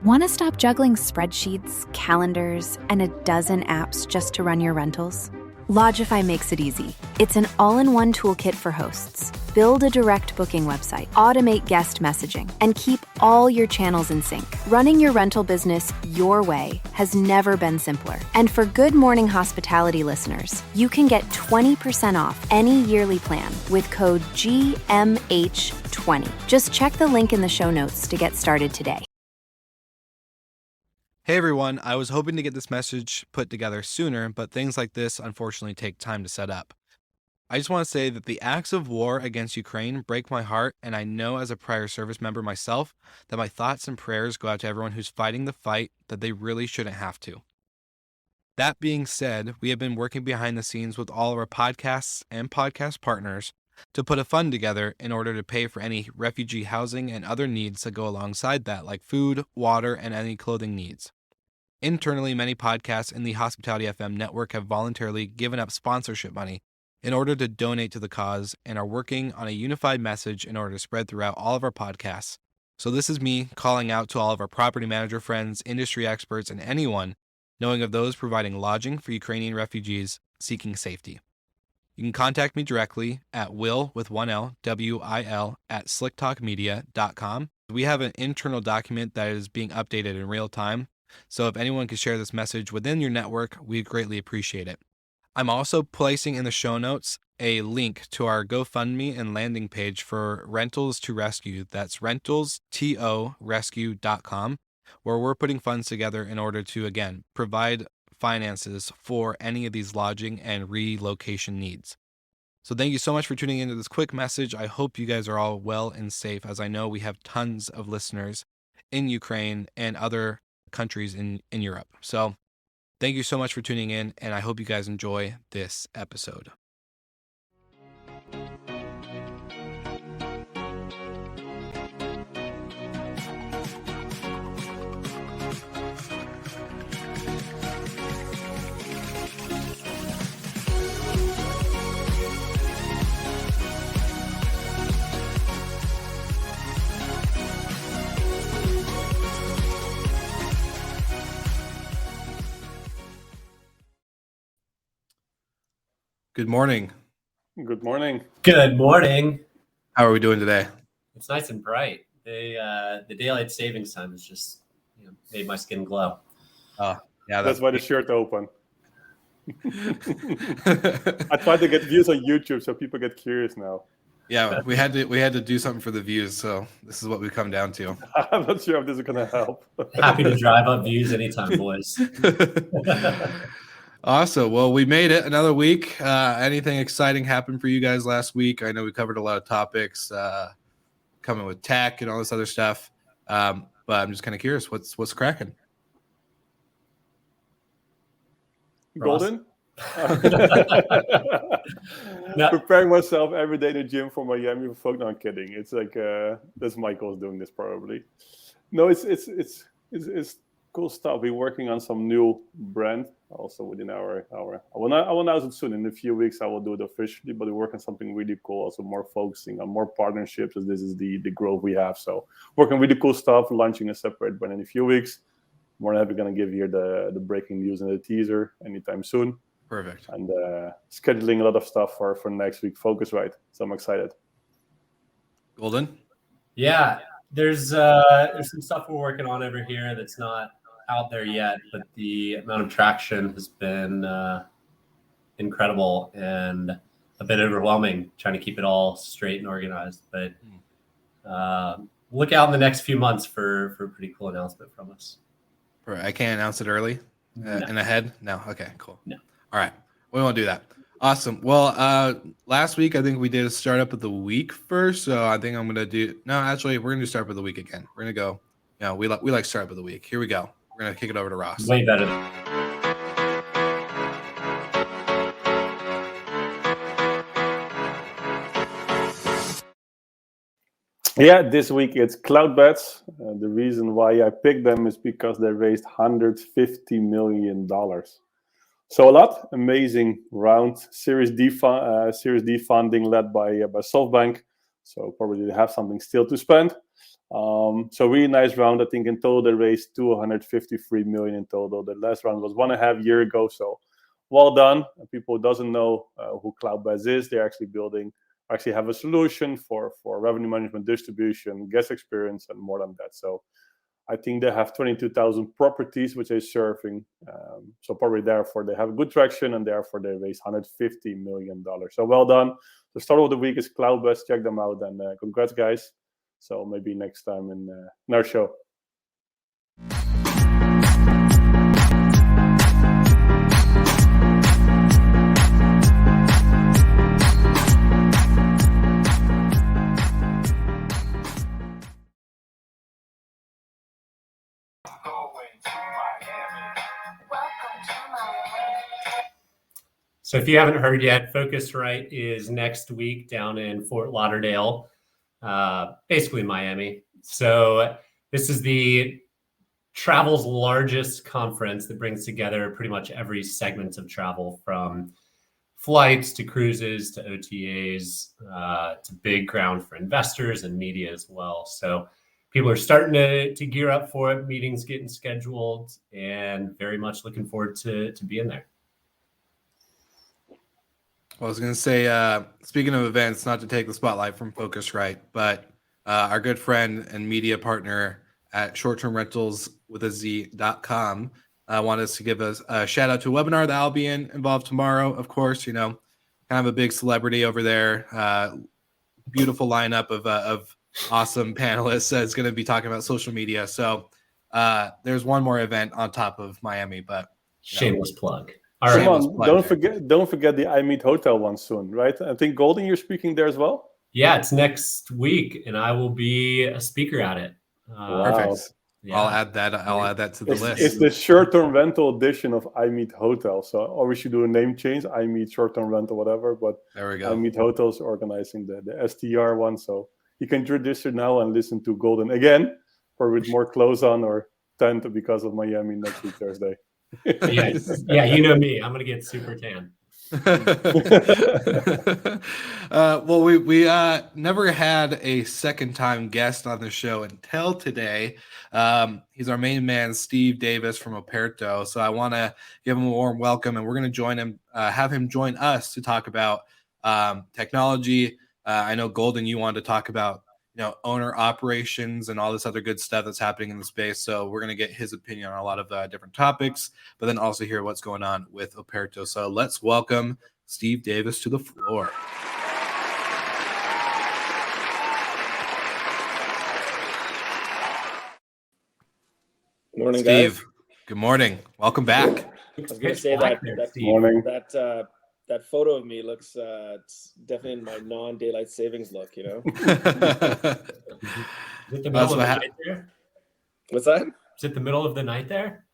Want to stop juggling spreadsheets, calendars, and a dozen apps just to run your rentals? Lodgify makes it easy. It's an all-in-one toolkit for hosts. Build a direct booking website, automate guest messaging, and keep all your channels in sync. Running your rental business your way has never been simpler. And for Good Morning Hospitality listeners, you can get 20% off any yearly plan with code GMH20. Just check the link in the show notes to get started today. Hey everyone, I was hoping to get this message put together sooner, but things like this unfortunately take time to set up. I just want to say that the acts of war against Ukraine break my heart, and I know as a prior service member myself that my thoughts and prayers go out to everyone who's fighting the fight that they really shouldn't have to. That being said, we have been working behind the scenes with all of our podcasts and podcast partners to put a fund together in order to pay for any refugee housing and other needs that go alongside that, like food, water, and any clothing needs. Internally, many podcasts in the Hospitality FM network have voluntarily given up sponsorship money in order to donate to the cause and are working on a unified message in order to spread throughout all of our podcasts. So this is me calling out to all of our property manager friends, industry experts, and anyone knowing of those providing lodging for Ukrainian refugees seeking safety. You can contact me directly at will with one L, WIL at slicktalkmedia.com. We have an internal document that is being updated in real time. So if anyone could share this message within your network, we'd greatly appreciate it. I'm also placing in the show notes a link to our GoFundMe and landing page for Rentals to Rescue. That's rentalstorescue.com, where we're putting funds together in order to, again, provide finances for any of these lodging and relocation needs. So thank you so much for tuning into this quick message. I hope you guys are all well and safe, as I know we have tons of listeners in Ukraine and other countries in Europe. So thank you so much for tuning in, and I hope you guys enjoy this episode. Good morning. Good morning. Good morning. How are we doing today? It's nice and bright. The daylight savings time has just made my skin glow. Oh, yeah, that's why the shirt open. I tried to get views on YouTube, so people get curious now. Yeah, we had to do something for the views, so this is what we come down to. I'm not sure if this is going to help. Happy to drive up views anytime, boys. Awesome. Well, we made it another week. Anything exciting happened for you guys last week? I know we covered a lot of topics, coming with tech and all this other stuff. But I'm just kind of curious, what's cracking? Golden? Preparing myself every day in the gym for Miami. Folk, no, I'm kidding. It's like that's Michael's doing this probably. No, it's cool stuff. We're working on some new brand also within our. I will announce it soon. In a few weeks, I will do it officially. But we work on something really cool. Also, more focusing on more partnerships. As this is the growth we have. So, working really cool stuff. Launching a separate brand in a few weeks. More than happy going to give here the breaking news and the teaser anytime soon. Perfect. And scheduling a lot of stuff for next week. Focusrite. So I'm excited. Golden? Yeah, there's some stuff we're working on over here that's not out there yet, but the amount of traction has been incredible and a bit overwhelming trying to keep it all straight and organized. But look out in the next few months for a pretty cool announcement from us. I can't announce it early and ahead? No? Okay, cool. No. All right. We won't do that. Awesome. Well, last week, I think we did a startup of the week first. So I think I'm going to do, no, actually, we're going to do startup of the week again. We're going to go, we like startup of the week. Here we go. We're going to kick it over to Ross. Way better. Yeah, this week it's Cloudbets. The reason why I picked them is because they raised $150 million. So a lot, amazing round. Series D funding led by SoftBank. So probably they have something still to spend. So really nice round. I think in total they raised $253 million in total. The last round was 1.5 years ago. So well done. And people who doesn't know who Cloudbase is, they're actually have a solution for revenue management, distribution, guest experience, and more than that. So I think they have 22,000 properties which they're serving. So probably therefore they have good traction, and therefore they raised $150 million. So well done. The start of the week is Cloudbase. Check them out, and congrats, guys. So maybe next time in our show. So if you haven't heard yet, Focusrite is next week down in Fort Lauderdale, basically Miami. So this is the travel's largest conference that brings together pretty much every segment of travel, from flights to cruises to OTAs to big ground for investors and media as well. So people are starting to gear up for it, meetings getting scheduled, and very much looking forward to being there. Well, I was going to say, speaking of events, not to take the spotlight from Focusrite, but our good friend and media partner at short-term rentals with a Z.com wanted us to give us a shout out to a webinar that I'll be involved tomorrow. Of course, kind of a big celebrity over there. Beautiful lineup of awesome panelists that's going to be talking about social media. So there's one more event on top of Miami, but shameless plug. All right. Don't forget the I Meet Hotel one soon, right? I think Golden, you're speaking there as well. Yeah, it's next week, and I will be a speaker at it. Perfect. Yeah. I'll add that to the list. It's the short-term rental edition of I Meet Hotel. So, or we should do a name change. I Meet Short-term Rental, whatever. But there we go. I Meet Hotels organizing the STR one, so you can register now and listen to Golden again, or with more clothes on or tent because of Miami next week Thursday. Yeah, you know me. I'm gonna get super tan. Well, we never had a second time guest on the show until today. He's our main man, Steve Davis from Operto. So I want to give him a warm welcome, and we're going to have him join us to talk about technology. I know, Golden, you wanted to talk about owner operations and all this other good stuff that's happening in the space. So we're going to get his opinion on a lot of different topics, but then also hear what's going on with Operto. So let's welcome Steve Davis to the floor. Morning, Steve. Guys. Good morning. Welcome back. I was going to say that photo of me looks it's definitely in my non-daylight savings look, Is it the middle of the night there? What's that? Is it the middle of the night there?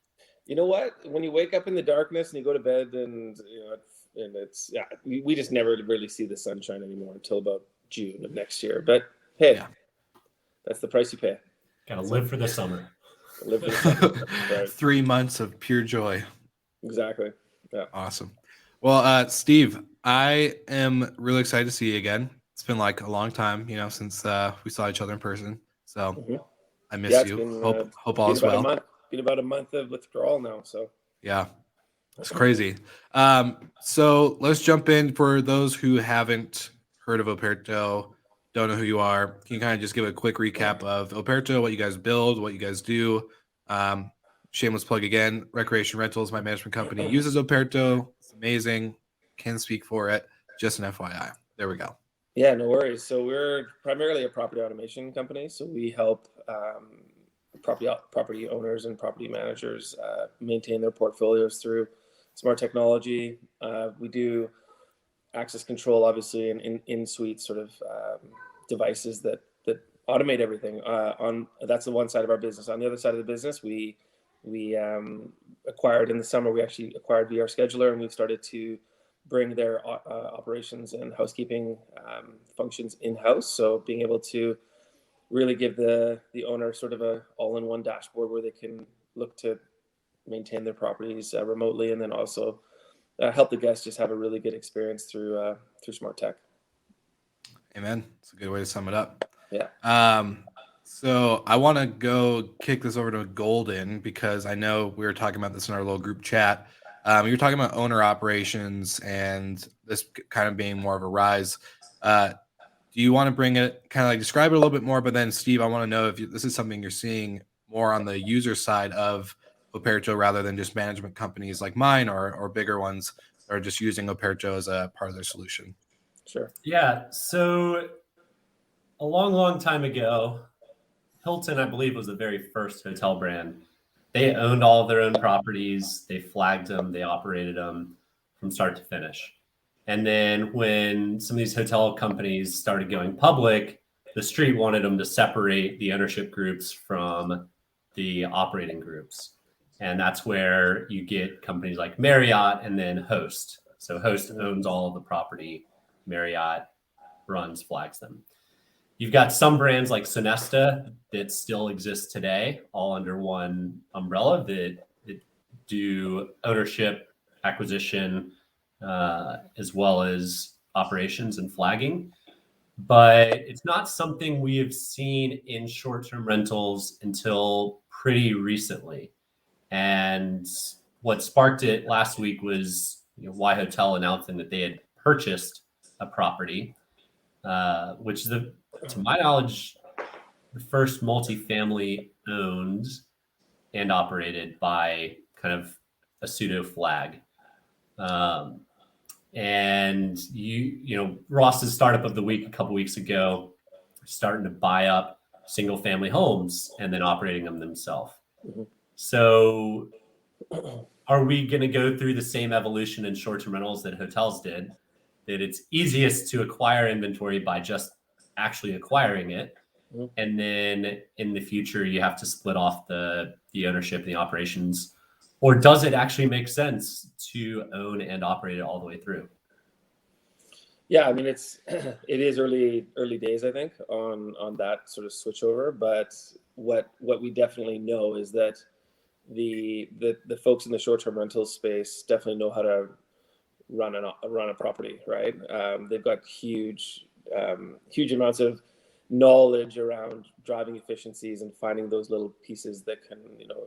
You know what? When you wake up in the darkness and you go to bed, and it's we just never really see the sunshine anymore until about June of next year. But hey, that's the price you pay. Gotta live for the summer. Live for the summer. Right. 3 months of pure joy. Exactly. Yeah. Awesome. Well, Steve, I am really excited to see you again. It's been like a long time, since we saw each other in person. So I miss you. Been, hope all is well. Been about a month of withdrawal now. So yeah, it's crazy. So let's jump in. For those who haven't heard of Operto, don't know who you are, can you kind of just give a quick recap of Operto, what you guys build, what you guys do? Shameless plug again, Recreation Rentals, my management company, uses Operto. It's amazing. Can speak for it. Just an FYI. There we go. Yeah, no worries. So we're primarily a property automation company. So we help property owners and property managers maintain their portfolios through smart technology. We do access control, obviously, and in-suite sort of devices that automate everything. That's the one side of our business. On the other side of the business, we acquired in the summer. We actually acquired VR Scheduler, and we've started to bring their operations and housekeeping functions in-house. So being able to really give the owner sort of a all-in-one dashboard where they can look to maintain their properties remotely, and then also help the guests just have a really good experience through smart tech. Amen. It's a good way to sum it up. Yeah. So I want to go kick this over to Golden because I know we were talking about this in our little group chat. You were talking about owner operations and this kind of being more of a rise. Do you want to bring it, kind of like describe it a little bit more? But then, Steve, I want to know if this is something you're seeing more on the user side of Operto rather than just management companies like mine or bigger ones that are just using Operto as a part of their solution. Sure. Yeah. So a long time ago, Hilton, I believe, was the very first hotel brand. They owned all of their own properties. They flagged them. They operated them from start to finish. And then when some of these hotel companies started going public, the street wanted them to separate the ownership groups from the operating groups. And that's where you get companies like Marriott and then Host. So Host owns all of the property. Marriott runs, flags them. You've got some brands like Sonesta that still exist today, all under one umbrella that do ownership, acquisition, as well as operations and flagging. But it's not something we have seen in short-term rentals until pretty recently. And what sparked it last week was Y Hotel announcing that they had purchased a property, which is, to my knowledge, the first multifamily owned and operated by kind of a pseudo flag. And Ross's startup of the week a couple weeks ago, starting to buy up single family homes and then operating them themselves. Mm-hmm. So are we going to go through the same evolution in short-term rentals that hotels did, that it's easiest to acquire inventory by just actually acquiring it? Mm-hmm. And then in the future, you have to split off the ownership and the operations. Or does it actually make sense to own and operate it all the way through? Yeah, I mean, it is early days, I think, on that sort of switchover. But what we definitely know is that the folks in the short-term rental space definitely know how to run a property, right? They've got huge amounts of knowledge around driving efficiencies and finding those little pieces that can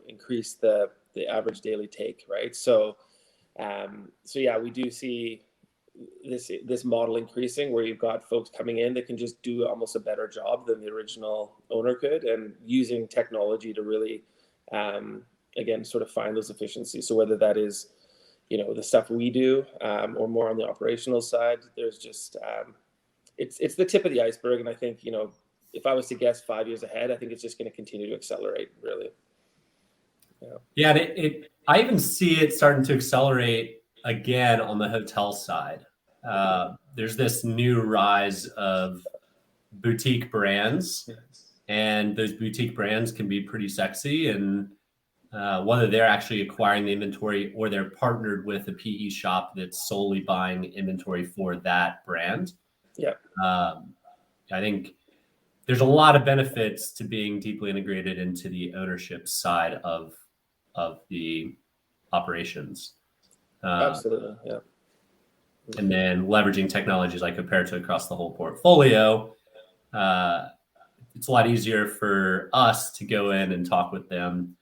increase the average daily take, right? So yeah, we do see this model increasing where you've got folks coming in that can just do almost a better job than the original owner could, and using technology to really again sort of find those efficiencies. So whether that is the stuff we do or more on the operational side, there's just it's the tip of the iceberg. And I think, if I was to guess 5 years ahead, I think it's just going to continue to accelerate, really. Yeah, I even see it starting to accelerate again on the hotel side. There's this new rise of boutique brands, and those boutique brands can be pretty sexy. And whether they're actually acquiring the inventory or they're partnered with a PE shop that's solely buying inventory for that brand. Yeah. I think there's a lot of benefits to being deeply integrated into the ownership side of the operations. Absolutely. Yeah. And then leveraging technologies like Operto across the whole portfolio. It's a lot easier for us to go in and talk with them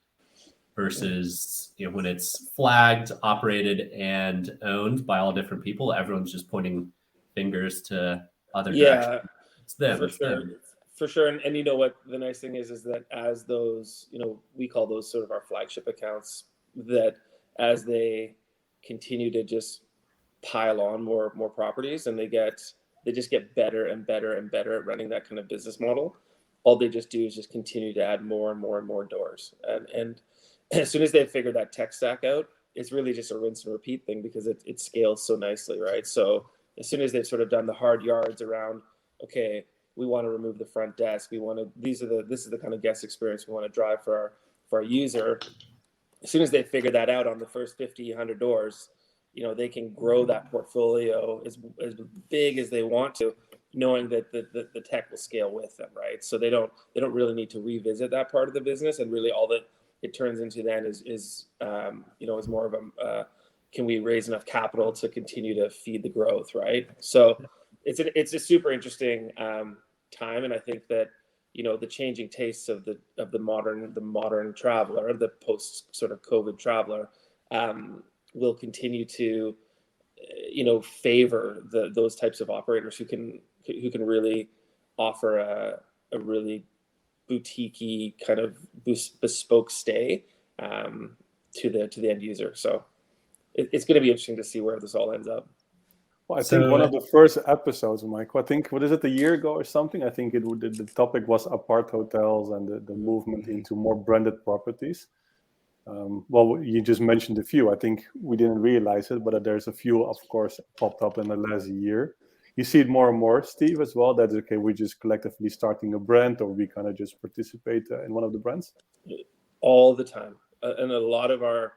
versus when it's flagged, operated, and owned by all different people. Everyone's just pointing fingers to other directions. It's them. For sure. Them. For sure. And you know what the nice thing is that as those, we call those sort of our flagship accounts, that as they continue to just pile on more properties, and they just get better and better and better at running that kind of business model, all they just do is just continue to add more and more and more doors. And as soon as they figure that tech stack out, it's really just a rinse and repeat thing, because it scales so nicely, right? So as soon as they've sort of done the hard yards around, okay, we want to remove the front desk, this is the kind of guest experience we want to drive for our user. As soon as they figure that out on the first 50, 100 doors, they can grow that portfolio as big as they want to, knowing that the tech will scale with them, right? So they don't really need to revisit that part of the business, and really all that it turns into then is more of a can we raise enough capital to continue to feed the growth, right? So it's a super interesting time, and I think that the changing tastes of the modern traveler, the post sort of COVID traveler, will continue to favor those types of operators who can really offer a really boutique-y kind of bespoke stay to the end user. So it's going to be interesting to see where this all ends up. Well, I think one of the first episodes, Michael, I think, what is it, a year ago or something? I think the topic was apart hotels and the movement into more branded properties. Well, you just mentioned a few. I think we didn't realize it, but there's a few, of course, popped up in the last year. You see it more and more, Steve, as well. That's okay. We're just collectively starting a brand, or we kind of just participate in one of the brands. All the time, and a lot of our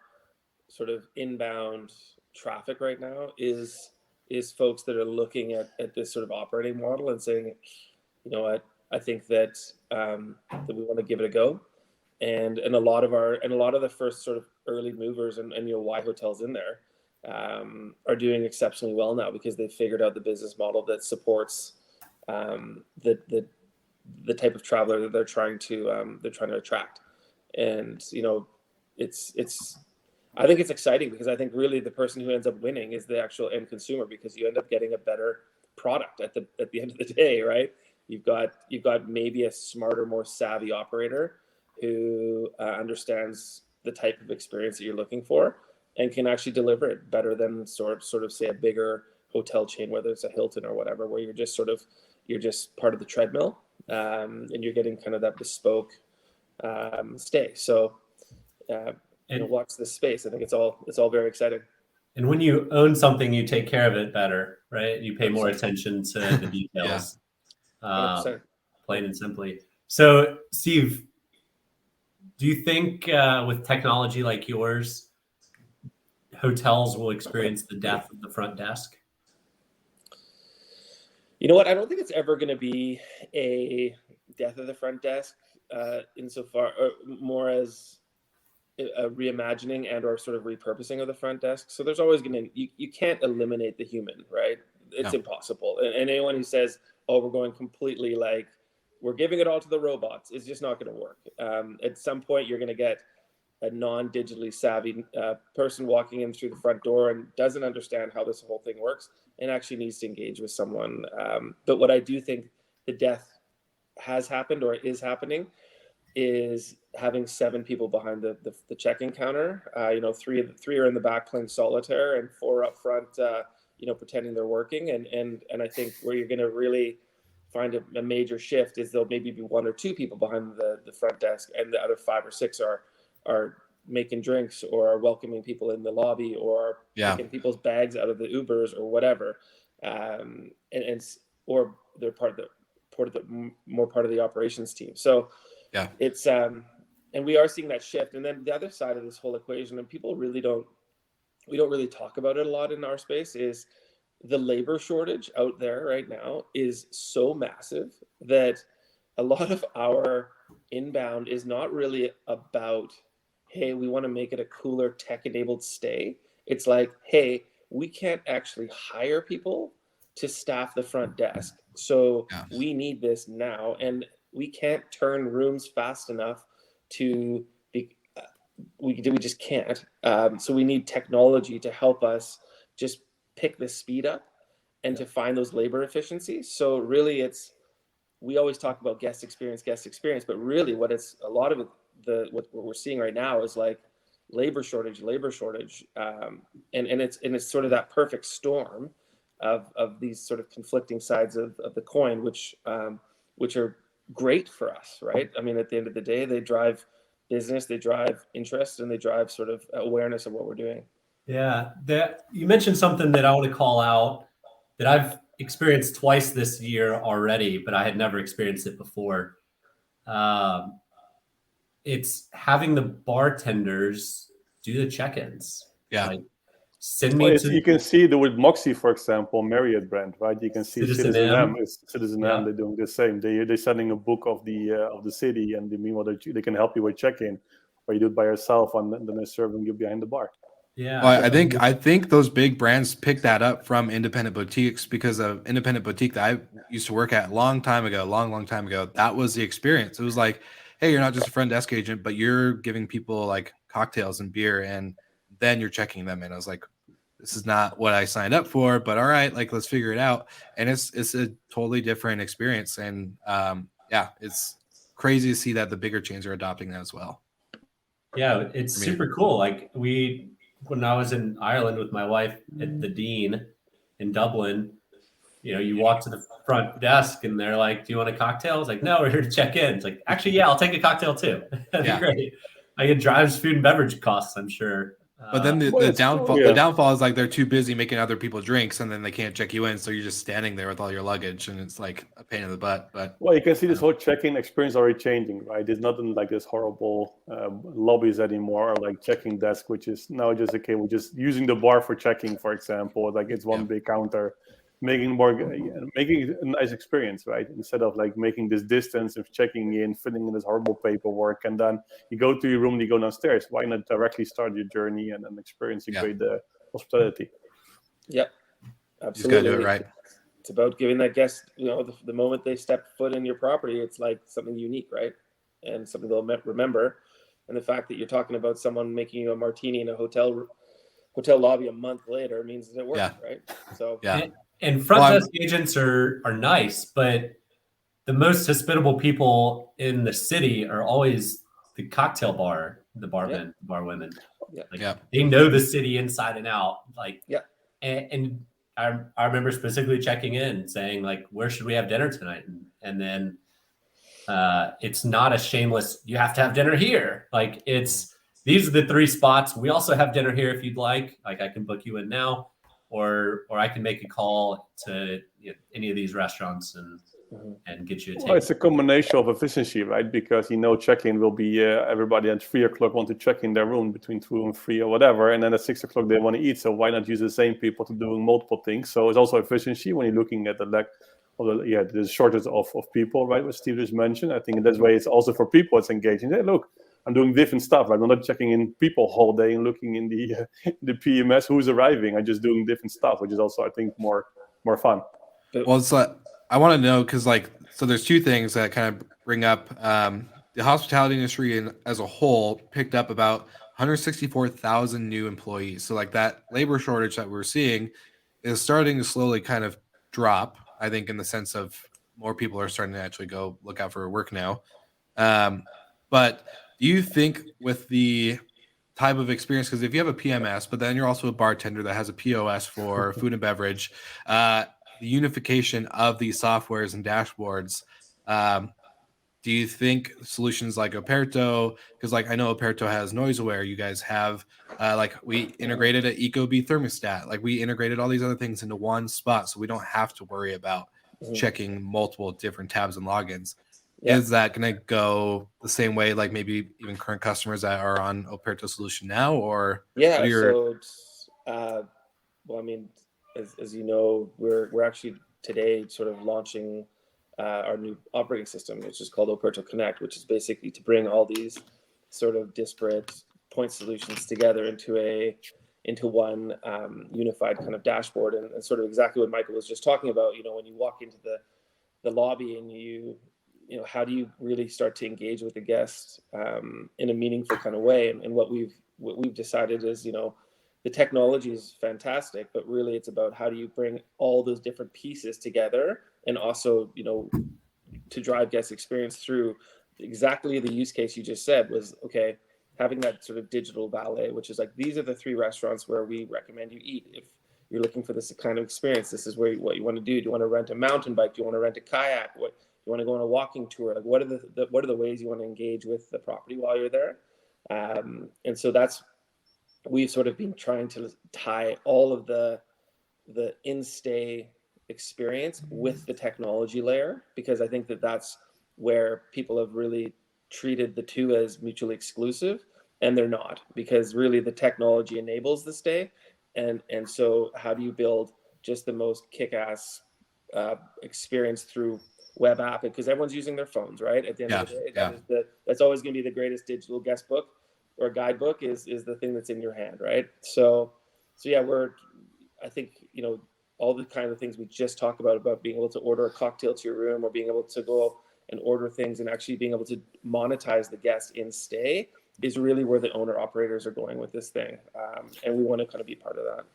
sort of inbound traffic right now is folks that are looking at this sort of operating model and saying, you know what, I think that that we want to give it a go. And a lot of the first sort of early movers and why hotels in there are doing exceptionally well now because they've figured out the business model that supports the type of traveler that they're trying to attract. And I think it's exciting because I think really the person who ends up winning is the actual end consumer, because you end up getting a better product at the end of the day, right? You've got maybe a smarter, more savvy operator who understands the type of experience that you're looking for and can actually deliver it better than sort of say a bigger hotel chain, whether it's a Hilton or whatever, where you're just part of the treadmill, and you're getting kind of that bespoke stay. So watch this space. I think it's all very exciting. And when you own something, you take care of it better, right? You pay more attention to the details. Plain and simply. So, Steve, do you think with technology like yours, hotels will experience the death of the front desk? You know what? I don't think it's ever going to be a death of the front desk insofar, or more as a reimagining and or sort of repurposing of the front desk. So there's always you can't eliminate the human, right? It's impossible. And anyone who says, oh, we're going completely we're giving it all to the robots, is just not going to work. At some point, you're going to get a non-digitally savvy person walking in through the front door and doesn't understand how this whole thing works and actually needs to engage with someone. But what I do think the death has happened or is happening is having 7 people behind the check-in counter. 3 are in the back playing solitaire and 4 up front, pretending they're working. And I think where you're going to really find a major shift is there'll maybe be 1 or 2 people behind the front desk, and the other 5 or 6 are making drinks or are welcoming people in the lobby or taking people's bags out of the Ubers or whatever, or they're part of the operations team. So it's and we are seeing that shift. And then the other side of this whole equation, and we don't really talk about it a lot in our space, is the labor shortage out there right now is so massive that a lot of our inbound is not really about, hey, we want to make it a cooler tech-enabled stay. It's like, hey, we can't actually hire people to staff the front desk. So we need this now, and we can't turn rooms fast enough to be, we just can't. So we need technology to help us just pick the speed up and to find those labor efficiencies. So really we always talk about guest experience, but really what we're seeing right now is like labor shortage. And it's sort of that perfect storm of these sort of conflicting sides of the coin, which are great for us, right? I mean, at the end of the day, they drive business, they drive interest, and they drive sort of awareness of what we're doing. Yeah, you mentioned something that I want to call out that I've experienced twice this year already, but I had never experienced it before. It's having the bartenders do the check-ins. Like, send me you can see that with Moxie, for example, Marriott brand, right? You can see Citizen M. They're doing the same. They're sending a book of the city, and meanwhile they can help you with check-in, or you do it by yourself, and then they're serving you behind the bar. Yeah. Well, I think those big brands picked that up from independent boutiques because of independent boutique that I used to work at a long time ago, long time ago. That was the experience. It was like, hey, you're not just a front desk agent, but you're giving people like cocktails and beer, and then you're checking them in. I was like, this is not what I signed up for, but all right, like let's figure it out. And it's a totally different experience. And yeah, it's crazy to see that the bigger chains are adopting that as well. Yeah, it's I mean, super cool. Like when I was in Ireland with my wife at the Dean in Dublin, you walk to the front desk and they're like, "Do you want a cocktail?" I was like, "No, we're here to check in." It's like, "Actually, yeah, I'll take a cocktail too." That'd be great. Like, it drives food and beverage costs, I'm sure. But then Well, the it's downfall cool, yeah. the downfall is like they're too busy making other people drinks, and then they can't check you in, so you're just standing there with all your luggage, and it's like a pain in the butt. But Well, you can see this whole check-in experience already changing, right? It's not in like this horrible lobbies anymore, or like checking desk, which is now just okay. We're just using the bar for checking, for example. Like it's one big counter, making it a nice experience, right? Instead of like making this distance of checking in, filling in this horrible paperwork, and then you go to your room and you go downstairs. Why not directly start your journey and then experience a great hospitality? Yep, you just absolutely. gotta do it right. It's about giving that guest, the moment they step foot in your property, it's like something unique, right? And something they'll remember. And the fact that you're talking about someone making you a martini in a hotel lobby a month later means that it worked, right? So and front desk agents are nice, but the most hospitable people in the city are always the cocktail bar, the barmen, the bar women. They know the city inside and out. Like, and I remember specifically checking in saying like, where should we have dinner tonight? And then it's not a shameless, you have to have dinner here. Like these are the 3 spots. We also have dinner here if you'd like. Like I can book you in now, or I can make a call to any of these restaurants and get you a table. Well, it's a combination of efficiency, right? Because check-in will be everybody at 3:00 want to check in their room between 2 and 3 or whatever, and then at 6:00 they want to eat. So why not use the same people to doing multiple things? So it's also efficiency when you're looking at the lack of the shortage of people, right? What Steve just mentioned. I think in this way it's also for people it's engaging. Hey, look, I'm doing different stuff. Right? I'm not checking in people whole day and looking in the PMS who's arriving. I'm just doing different stuff, which is also I think more fun. Well, it's like I want to know because so there's 2 things that kind of bring up the hospitality industry as a whole picked up about 164,000 new employees. So like that labor shortage that we're seeing is starting to slowly kind of drop. I think in the sense of more people are starting to actually go look out for work now. But do you think with the type of experience, because if you have a PMS, but then you're also a bartender that has a POS for food and beverage, the unification of these softwares and dashboards, do you think solutions like Operto, because I know Operto has NoiseAware, you guys have we integrated an Ecobee thermostat, we integrated all these other things into one spot so we don't have to worry about checking multiple different tabs and logins. Is that going to go the same way, maybe even current customers that are on Operto solution now, or well, I mean, as you know, we're actually today sort of launching our new operating system, which is called Operto Connect, which is basically to bring all these sort of disparate point solutions together into one unified kind of dashboard, and sort of exactly what Michael was just talking about. When you walk into the lobby and how do you really start to engage with the guest in a meaningful kind of way? And what we've decided is, the technology is fantastic, but really it's about how do you bring all those different pieces together, and also, to drive guest experience through exactly the use case you just said was, okay, having that sort of digital valet, which is like, these are the 3 restaurants where we recommend you eat. If you're looking for this kind of experience, this is what you want to do. Do you want to rent a mountain bike? Do you want to rent a kayak? What you want to go on a walking tour? Like, what are the ways you want to engage with the property while you're there? And so we've sort of been trying to tie all of the in-stay experience with the technology layer, because I think that's where people have really treated the 2 as mutually exclusive, and they're not, because really the technology enables the stay. And so how do you build just the most kick-ass experience through web app? Because everyone's using their phones, right? At the end of the day, that's always going to be the greatest digital guest book. or a guidebook is the thing that's in your hand, right? So yeah, I think, all the kind of things we just talked about being able to order a cocktail to your room, or being able to go and order things, and actually being able to monetize the guest in stay, is really where the owner operators are going with this thing. And we want to kind of be part of that.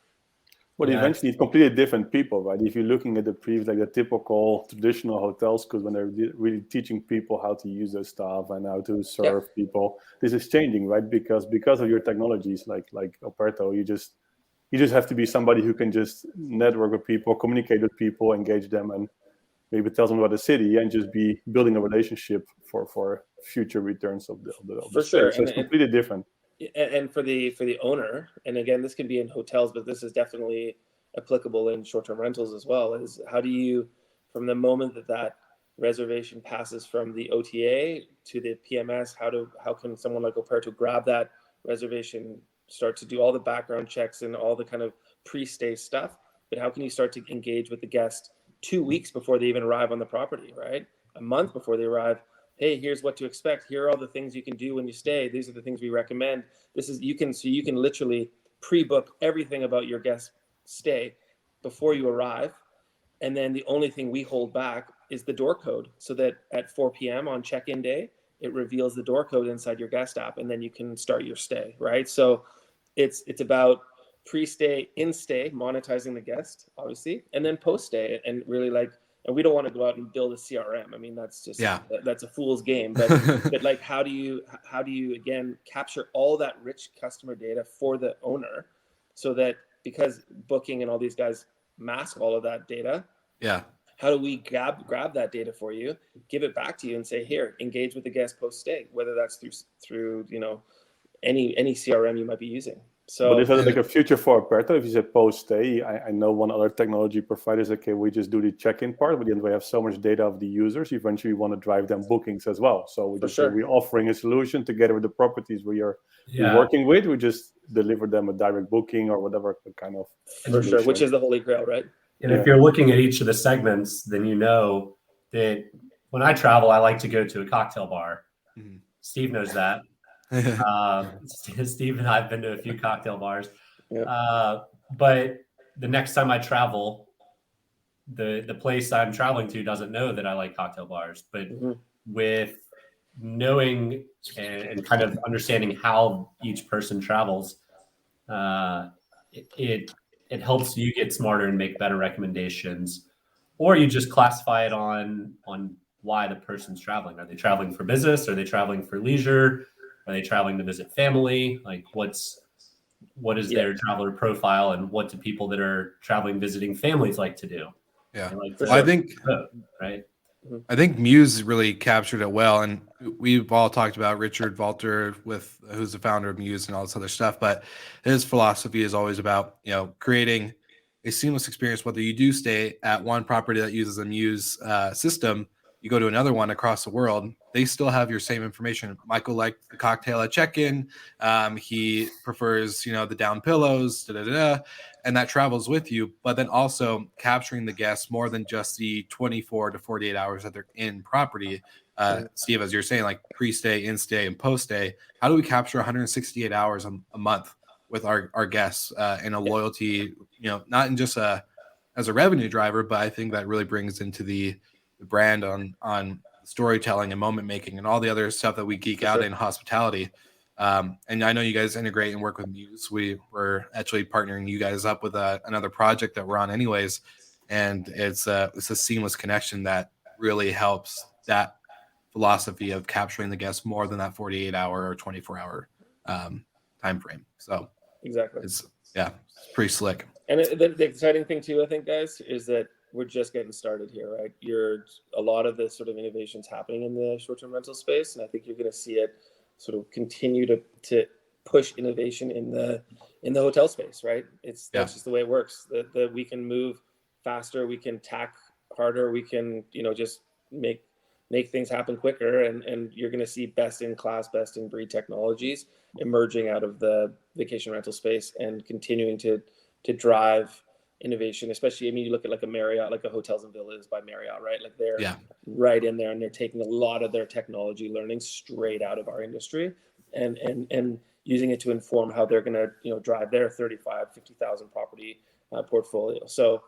But eventually it's completely different people, right? If you're looking at the previous, like the typical traditional hotel schools, when they're really teaching people how to use their stuff and how to serve people, this is changing, right? Because of your technologies, like Operto, you just have to be somebody who can just network with people, communicate with people, engage them, and maybe tell them about the city, and just be building a relationship for future returns of the For space. sure. So it's completely different. And for the owner, and again, this can be in hotels, but this is definitely applicable in short-term rentals as well, is how do you, from the moment that reservation passes from the OTA to the PMS, how can someone like Operto grab that reservation, start to do all the background checks and all the kind of pre-stay stuff, but how can you start to engage with the guest 2 weeks before they even arrive on the property, right? A month before they arrive. Hey, here's what to expect. Here are all the things you can do when you stay. These are the things we recommend. You can literally pre-book everything about your guest stay before you arrive. And then the only thing we hold back is the door code, so that at 4 p.m. on check-in day, it reveals the door code inside your guest app, and then you can start your stay, right? So it's about pre-stay, in-stay, monetizing the guest, obviously, and then post-stay, and really and we don't want to go out and build a CRM. I mean, that's just, that's a fool's game. But but like, how do you again capture all that rich customer data for the owner, so that, because booking and all these guys mask all of that data. Yeah. How do we grab that data for you, give it back to you, and say, here, engage with the guest post-stay, whether that's through any CRM you might be using. So, but is that like a future for Operto? If you said post-stay, I know one other technology provider is, okay, we just do the check-in part, but then we have so much data of the users. Eventually, we want to drive them bookings as well. So we're offering a solution together with the properties we're working with. We just deliver them a direct booking or whatever kind of solution. Which is the holy grail, right? And if you're looking at each of the segments, then you know that when I travel, I like to go to a cocktail bar. Mm-hmm. Steve knows that. Steve and I have been to a few cocktail bars. But the next time I travel, the place I'm traveling to doesn't know that I like cocktail bars. But with knowing and kind of understanding how each person travels, it helps you get smarter and make better recommendations. Or you just classify it on why the person's traveling. Are they traveling for business? Are they traveling for leisure? Are they traveling to visit family? Like, what is their traveler profile, and what do people that are traveling visiting families like to do? Yeah, I think right. I think Muse really captured it well, and we've all talked about Richard Valter, who's the founder of Muse and all this other stuff. But his philosophy is always about creating a seamless experience. Whether you do stay at one property that uses a Muse system, you go to another one across the world, they still have your same information. Michael liked the cocktail at check-in. He prefers, the down pillows, and that travels with you. But then also capturing the guests more than just the 24 to 48 hours that they're in property. Steve, as you're saying, like pre-stay, in-stay, and post-stay, how do we capture 168 hours a month with our guests in a loyalty, not in just as a revenue driver, but I think that really brings into the brand on storytelling and moment making and all the other stuff that we geek out in hospitality. And I know you guys integrate and work with Muse. We're actually partnering you guys up with another project that we're on anyways. And it's a seamless connection that really helps that philosophy of capturing the guests more than that 48-hour or 24-hour time frame. So exactly. It's pretty slick. And the exciting thing too, I think, guys, is that we're just getting started here, right? A lot of the sort of innovations happening in the short-term rental space, and I think you're going to see it sort of continue to push innovation in the hotel space, right? That's just the way it works. That we can move faster, we can tack harder, we can just make things happen quicker, and you're going to see best in class, best in breed technologies emerging out of the vacation rental space and continuing to drive innovation, especially, you look at like a Marriott, like a Hotels and Villas by Marriott, right? Like they're right in there, and they're taking a lot of their technology learning straight out of our industry and using it to inform how they're going to drive their 35, 50,000 property portfolio. So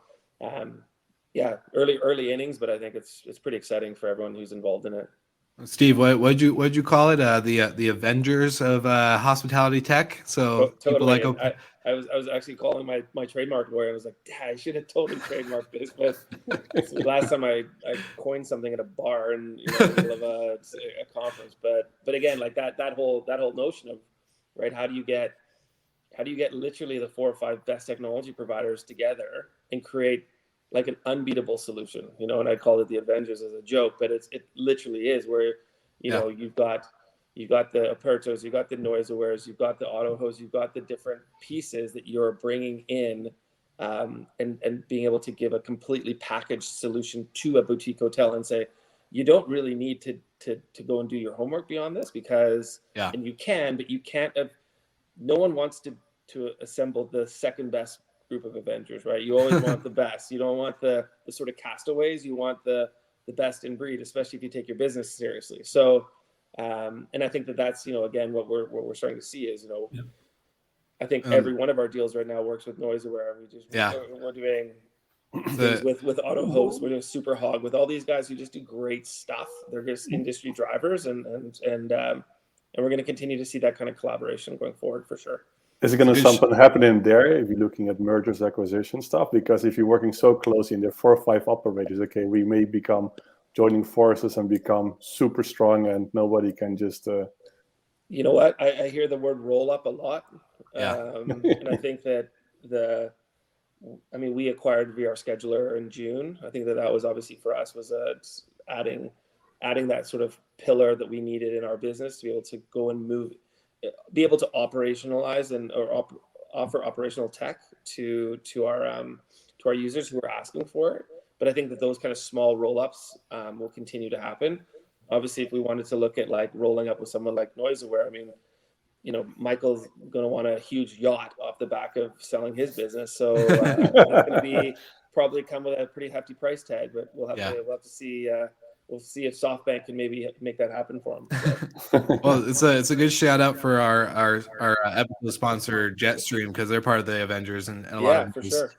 early innings, but I think it's pretty exciting for everyone who's involved in it. Steve, what'd you call it? The Avengers of hospitality tech. So people totally. like I was actually calling my trademark lawyer. I was like, Dad, I should have totally trademarked this. But the last time I coined something at a bar in the middle of a conference. But again, like that whole notion of, right, how do you get literally the 4 or 5 best technology providers together and create like an unbeatable solution, and I call it the Avengers as a joke, but it literally is, where you've got the Apertos, you've got the NoiseAwares, you've got the AutoHost, you've got the different pieces that you're bringing in, and being able to give a completely packaged solution to a boutique hotel and say, you don't really need to go and do your homework beyond this, because and you can, but you can't have. No one wants to assemble the second best group of Avengers, right? You always want the best. You don't want the sort of castaways. You want the best in breed, especially if you take your business seriously. So, and I think that's again what we're starting to see is I think every one of our deals right now works with NoiseAware. We're doing things with AutoHost. We're doing SuperHog with all these guys who just do great stuff. They're just industry drivers, and we're going to continue to see that kind of collaboration going forward for sure. Is it going to something happen in there if you're looking at mergers, acquisition stuff? Because if you're working so closely and there are 4 or 5 operators, okay, we may become joining forces and become super strong, and nobody can just. You know what? I hear the word roll up a lot, and I think that we acquired VR Scheduler in June. I think that was obviously for us was adding that sort of pillar that we needed in our business to be able to go and be able to operationalize or offer operational tech to our users who are asking for it. But I think that those kind of small roll-ups will continue to happen. Obviously, if we wanted to look at like rolling up with someone like NoiseAware, Michael's going to want a huge yacht off the back of selling his business. So it's going to probably come with a pretty hefty price tag, but we'll have to see. We'll see if SoftBank can maybe make that happen for them. So. Well, it's a good shout out for our episode sponsor Jetstream, because they're part of the Avengers and a lot of for sure.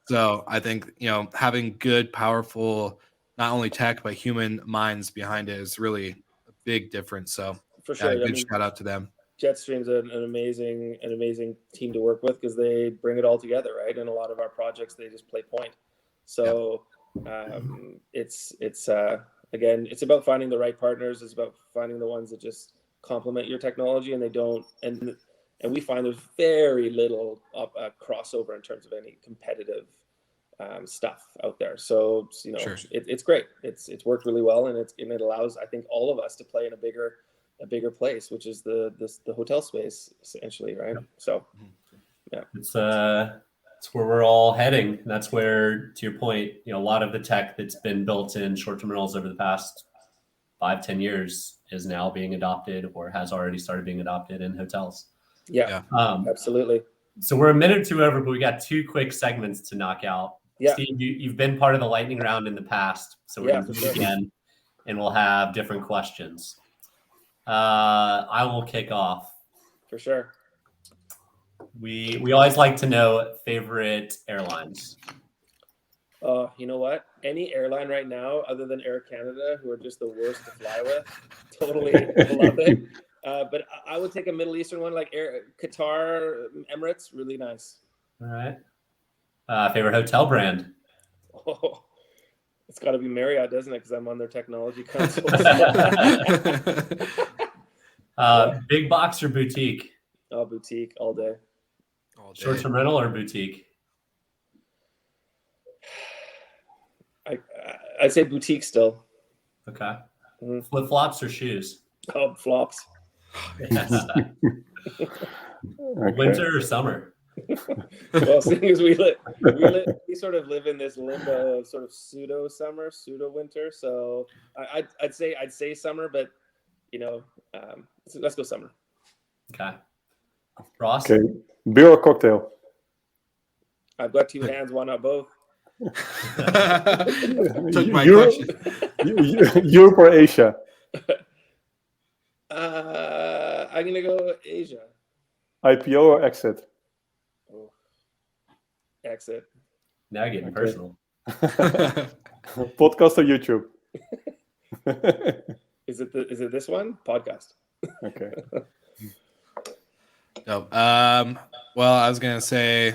So I think having good, powerful, not only tech but human minds behind it is really a big difference. So for sure, good shout out to them. Jetstream's an amazing team to work with, because they bring it all together, right? And a lot of our projects, they just play point. So. It's again, it's about finding the right partners. It's about finding the ones that just complement your technology, and they don't. And we find there's very little crossover in terms of any competitive stuff out there. So it's great. It's worked really well, and it allows, I think, all of us to play in a bigger place, which is the hotel space essentially, right? So it's where we're all heading. And that's where, to your point, a lot of the tech that's been built in short-term rentals over the past 5-10 years is now being adopted or has already started being adopted in hotels. Yeah. Absolutely. So we're a minute or two over, but we got 2 quick segments to knock out. Yeah. Steve, you've been part of the lightning round in the past, so we're going to do it again, and we'll have different questions. I will kick off. For sure. We always like to know favorite airlines. You know what? Any airline right now, other than Air Canada, who are just the worst to fly with, totally love it. But I would take a Middle Eastern one like Qatar, Emirates, really nice. All right. Favorite hotel brand? Oh, it's got to be Marriott, doesn't it? Because I'm on their technology console. Big box or boutique? Oh, boutique all day. Short-term rental or boutique? I'd say boutique still. Okay. Mm-hmm. Flip-flops or shoes? Oh, flops. Yes. Okay. Winter or summer? Well, seeing as we sort of live in this limbo of sort of pseudo summer, pseudo winter. So I'd say summer, but let's go summer. Okay. Ross? Okay. Beer or cocktail? I've got 2 hands, why not both? Took my question. Europe or Asia? I'm gonna go Asia. IPO or exit? Oh. Exit. Now you're getting Okay. personal. Podcast or YouTube? Is it this one? Podcast. Okay. Dope. Well, I was gonna say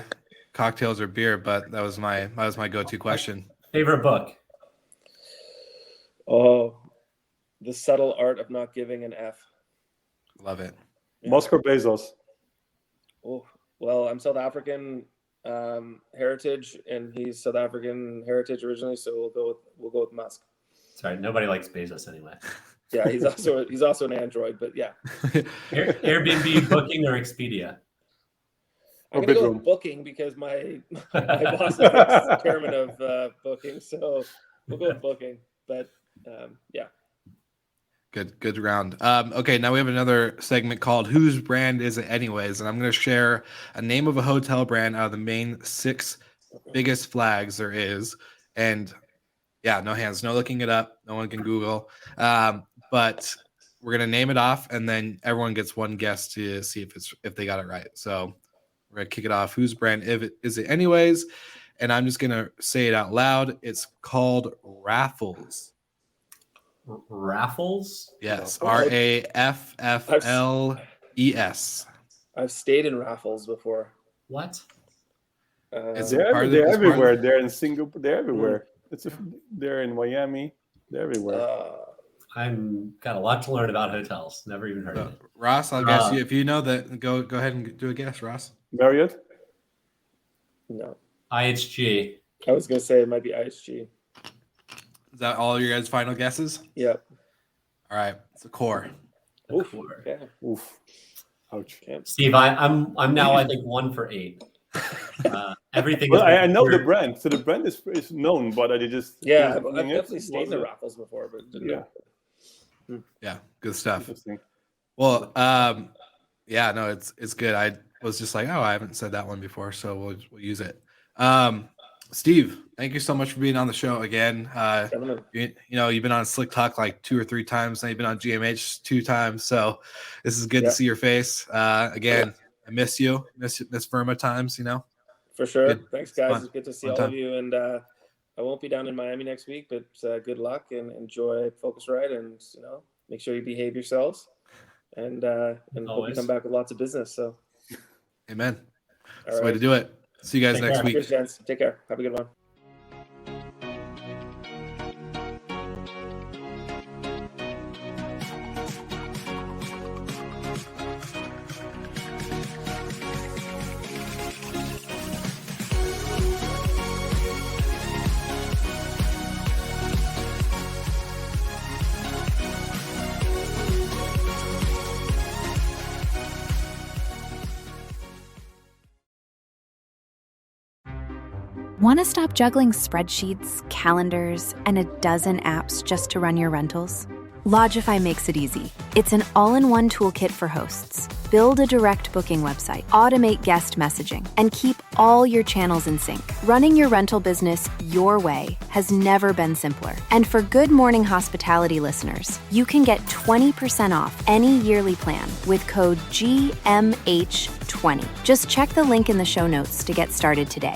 cocktails or beer, but that was my go-to question. Favorite book? Oh, The Subtle Art of Not Giving an F. Love it. Musk or Bezos? Oh, well, I'm South African heritage, and he's South African heritage originally, so we'll go with Musk. Sorry, nobody likes Bezos anyway. Yeah, he's also an android, but yeah. Airbnb, Booking, or Expedia? I'm Or gonna go Bedroom? with Booking because my boss is the chairman of Booking, so we'll go with Booking. But yeah. Good round. Okay, now we have another segment called Whose Brand Is It Anyways? And I'm going to share a name of a hotel brand out of the main 6 biggest flags there is. And yeah, no hands, no looking it up. No one can Google. But we're going to name it off, and then everyone gets one guess to see if they got it right. So we're going to kick it off. Whose brand is it anyways? And I'm just going to say it out loud. It's called Raffles. Raffles? Yes, Oh. Raffles. I've stayed in Raffles before. What? Is it- They're, part of they're this everywhere. one? They're in Singapore. They're everywhere. They're in Miami. They're everywhere. I'm got a lot to learn about hotels. Never even heard of it. Ross, I'll guess you. If you know that, go ahead and do a guess, Ross. Marriott? No, IHG. I was gonna say it might be IHG. Is that all your guys' final guesses? Yep. All right, it's a core. Oof. Core. Yeah. Oof. Ouch. Steve, I'm now I think 1 for 8. Everything. Well, is I know the weird. brand. So the brand is known, but I just... Yeah, I've Googling it, definitely stayed in the was Raffles before, but didn't Yeah. know. Yeah, good stuff. Interesting. Well, yeah, no, it's good. I was just like, oh, I haven't said that one before, so we'll use it. Steve, thank you so much for being on the show again. Gentlemen. You know, you've been on Slick Talk like 2 or 3 times, and you've been on GMH 2 times. So this is good Yeah. to see your face. Again, I miss you, miss Verma times, you know. For sure. Good. Thanks, guys. Fun. It's good to see Fun all time. of you. And I won't be down in Miami next week, but good luck and enjoy Focusrite, and make sure you behave yourselves. And hope you Always. come back with lots of business. So, Amen. all That's the way right. to do it. See you guys Take next care. week. Cheers, gents. Take care. Have a good one. Want to stop juggling spreadsheets, calendars, and a dozen apps just to run your rentals? Logify makes it easy. It's an all-in-one toolkit for hosts. Build a direct booking website, automate guest messaging, and keep all your channels in sync. Running your rental business your way has never been simpler. And for Good Morning Hospitality listeners, you can get 20% off any yearly plan with code GMH20. Just check the link in the show notes to get started today.